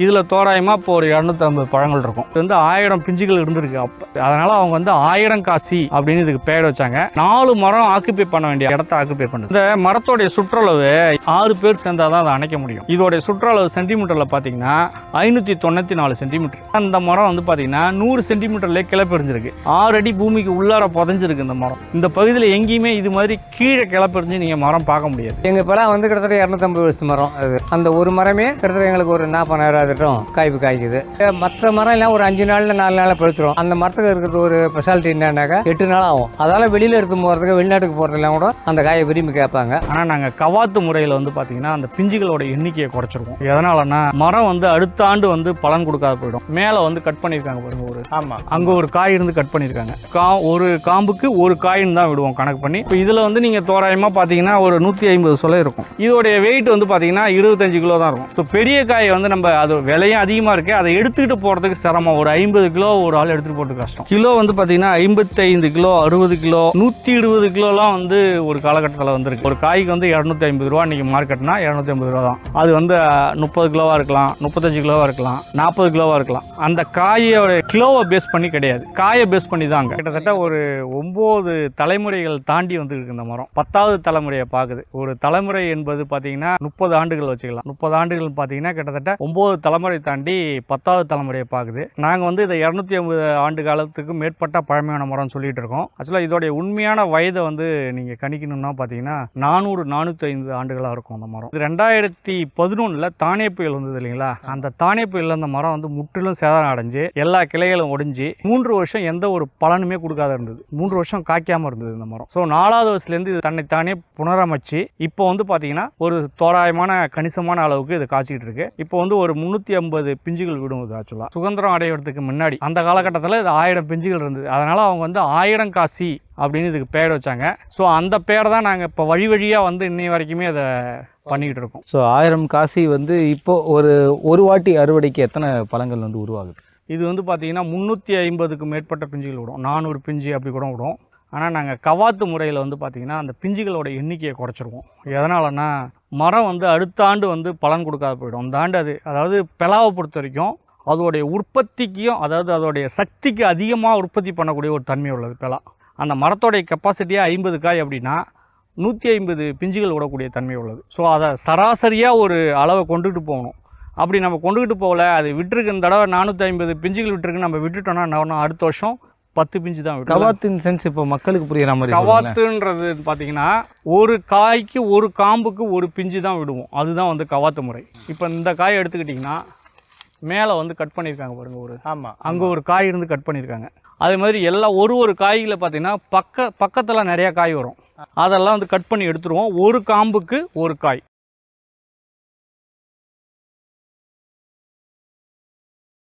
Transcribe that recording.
இதில் தோராயமாக இப்போ ஒரு 250 பழங்கள் இருக்கும். இது வந்து 1000 பிஞ்சுகள் இருந்திருக்கு அப்போ. அதனால் அவங்க வந்து 1000 காசி அப்படின்னு இதுக்கு பேர் வச்சாங்க. 4 மரம் ஆக்குப்பை பண்ண வேண்டிய இடத்த ஆக்குப்பை பண்ணுது. இந்த மரத்தோடைய சுற்றளவு 6 பேர் சேர்ந்தால் தான் அதை அணைக்க முடியும். இதோடைய சுற்றளவு சென்டிமீட்டரில் பார்த்தீங்கன்னா 594 சென்டிமீட்டர். அந்த மரம் வந்து பார்த்தீங்கன்னா 100 சென்டிமீட்டர்லேயே கிளப்பெறிஞ்சிருக்கு. 6 அடி பூமிக்கு உள்ளார புதைஞ்சிருக்கு இந்த மரம். இந்த பகுதியில் எங்கேயுமே இது மாதிரி கீழே கிளப்பெறிஞ்சு நீங்கள் மரம் பார்க்க முடியாது. எங்கள் இப்போலாம் வந்து கிட்டத்தட்ட 250 வருஷம் மரம். அது அந்த ஒரு மரமே கிட்டத்தட்ட எங்களுக்கு ஒரு 40,000 காய்ப்பு காய்க்குது. மற்ற மரம் எல்லாம் ஒரு 5 நாளில் 4 நாளில் பழுத்துரும். அந்த மரத்துக்கு இருக்கிறது ஒரு ஸ்பெஷாலிட்டி என்னன்னாக்கா 8 நாள் ஆகும். அதால் வெளியில் எடுத்து போகிறதுக்கு வெளிநாட்டுக்கு போகிறதுலாம் கூட அந்த காயை விரும்பி கேட்பாங்க. ஆனால் நாங்கள் கவாத்து முறையில் வந்து பார்த்தீங்கன்னா அந்த பிஞ்சுகளோட எண்ணிக்கையை குறைச்சிருக்கோம். எதனாலன்னா மரம் வந்து அடுத்த ஆண்டு வந்து பலன் கொடுக்காத போயிடும். மேலே வந்து கட் பண்ணியிருக்காங்க பாருங்க, ஒரு அங்கே ஒரு காய் இருந்து கட் பண்ணியிருக்காங்க. ஒரு காம்புக்கு ஒரு காயின்னு தான் விடுவோம் கணக்கு பண்ணி. இப்போ இதில் வந்து நீங்கள் தோராயமாக பார்த்தீங்கன்னா ஒரு 150 சொலை இருக்கும். இதோடைய வெயிட் வந்து பார்த்தீங்கன்னா 25 கிலோ தான் இருக்கும். ஸோ பெரிய காயை வந்து நம்ம அது விலையும் அதிகமாக இருக்குது, அதை எடுத்துக்கிட்டு போகிறதுக்கு சிரமம். ஒரு 50 கிலோ ஒரு ஆள் எடுத்துகிட்டு போகிறது கஷ்டம். கிலோ வந்து பார்த்தீங்கன்னா 55 கிலோ 60 கிலோ 120 கிலோலாம் வந்து ஒரு காலகட்டத்தில் வந்துருக்கு. ஒரு காய்க்கு வந்து 250 ரூபா இன்றைக்கி மார்க்கெட்னா 250 ரூபா தான். அது வந்து 30 கிலோவாக இருக்கலாம், 35 கிலோவாக இருக்கலாம், 40 கிலோவாக இருக்கலாம். அந்த காயோட கிலோவை பேஸ் பண்ணி கிடையாது, காயை பேஸ் பண்ணி தான். கிட்டத்தட்ட ஒரு 9 தலைமுறைகள் தாண்டி வந்துருக்கு இந்த மரம். 10வது தலைமுறையை பார்க்குது. ஒரு தலைமுறை என்பது பார்த்தீங்கன்னா 30 ஆண்டுகள் வச்சுக்கலாம். 30 ஆண்டுகள் பார்த்தீங்கன்னா கிட்டத்தட்ட 9 தலைமுறை தாண்டி 10வது தலைமுறையை பார்க்குது. நாங்கள் வந்து இதை 250 ஆண்டு காலத்துக்கு மேற்பட்ட பழமையான மரம்னு சொல்லிட்டு இருக்கோம். ஆக்சுவலாக இதோடைய உண்மையான வயதை வந்து நீங்கள் கணிக்கணும்னா பார்த்தீங்கன்னா 400-405 ஆண்டுகளாக இருக்கும் அந்த மரம். 2011 தானே புயல் வந்தது இல்லைங்களா? அந்த தானே புயலில் அந்த மரம் வந்து முற்றிலும் சேதம் அடைஞ்சு எல்லா கிளைகளும் ஒடிஞ்சு 3 வருஷம் எந்த ஒரு பலனுமே கொடுக்காத இருந்தது. 3 வருஷம் காய்க்காமல் இருந்தது இந்த மரம். ஸோ 4வது வருஷத்துலேருந்து இது தன்னைத்தானே புனரமைச்சு இப்போ வந்து பார்த்தீங்கன்னா ஒரு தோராயமான கணிசமான அளவுக்கு இது காய்ச்சிக்கிட்டு இருக்கு. இப்போ வந்து ஒரு 350 பிஞ்சுகள் விடும். ஆக்சுவலாக சுதந்திரம் அடைவதற்கு முன்னாடி அந்த காலகட்டத்தில் இது 1000 பிஞ்சுகள் இருந்தது. அதனால அவங்க வந்து 1000 காசி அப்படின்னு இதுக்கு பேர் வச்சாங்க. ஸோ அந்த பேரை தான் நாங்கள் இப்போ வழி வழியாக வந்து இன்னை வரைக்குமே அதை பண்ணிக்கிட்டு இருக்கோம். ஸோ 1000 காசி வந்து இப்போ ஒரு வாட்டி அறுவடைக்கு எத்தனை பழங்கள் வந்து உருவாகுது? இது வந்து பார்த்தீங்கன்னா 350க்கு மேற்பட்ட பிஞ்சுகள் விடும். 400 பிஞ்சு அப்படி கூட விடும். ஆனால் நாங்கள் கவாத்து முறையில் வந்து பார்த்திங்கன்னா அந்த பிஞ்சுகளோட எண்ணிக்கையை குறைச்சிருவோம். எதனாலன்னா மரம் வந்து அடுத்த ஆண்டு வந்து பலன் கொடுக்காத போயிடும். அந்த ஆண்டு அதாவது பெலாவை பொறுத்த வரைக்கும் அதோடைய உற்பத்திக்கும், அதாவது அதோடைய சக்திக்கு அதிகமாக உற்பத்தி பண்ணக்கூடிய ஒரு தன்மை உள்ளது பெலா. அந்த மரத்தோடைய கெப்பாசிட்டியாக 50 காய் அப்படின்னா 150 பிஞ்சுகள் விடக்கூடிய தன்மை உள்ளது. ஸோ அதை சராசரியாக ஒரு அளவை கொண்டுகிட்டு போகணும். அப்படி நம்ம கொண்டுகிட்டு போகல, அது விட்டுருக்கு. இந்த தடவை 450 பிஞ்சுகள் விட்டுருக்கு, நம்ம விட்டுட்டோம்னா அடுத்த வருஷம் 10 பிஞ்சு தான் விடும். கவாத்தின் சென்ஸ் இப்போ மக்களுக்கு புரியுற மாதிரி. கவாத்துன்றது பார்த்தீங்கன்னா ஒரு காய்க்கு ஒரு காம்புக்கு ஒரு பிஞ்சு தான் விடுவோம். அதுதான் வந்து கவாத்து முறை. இப்போ இந்த காயை எடுத்துக்கிட்டிங்கன்னா மேலே வந்து கட் பண்ணியிருக்காங்க பாருங்கள், அங்கே ஒரு காய் இருந்து கட் பண்ணியிருக்காங்க. அதே மாதிரி எல்லாம் ஒரு காய்களை பார்த்தீங்கன்னா பக்கத்தில் நிறையா காய் வரும். அதெல்லாம் வந்து கட் பண்ணி எடுத்துருவோம். ஒரு காம்புக்கு ஒரு காய்.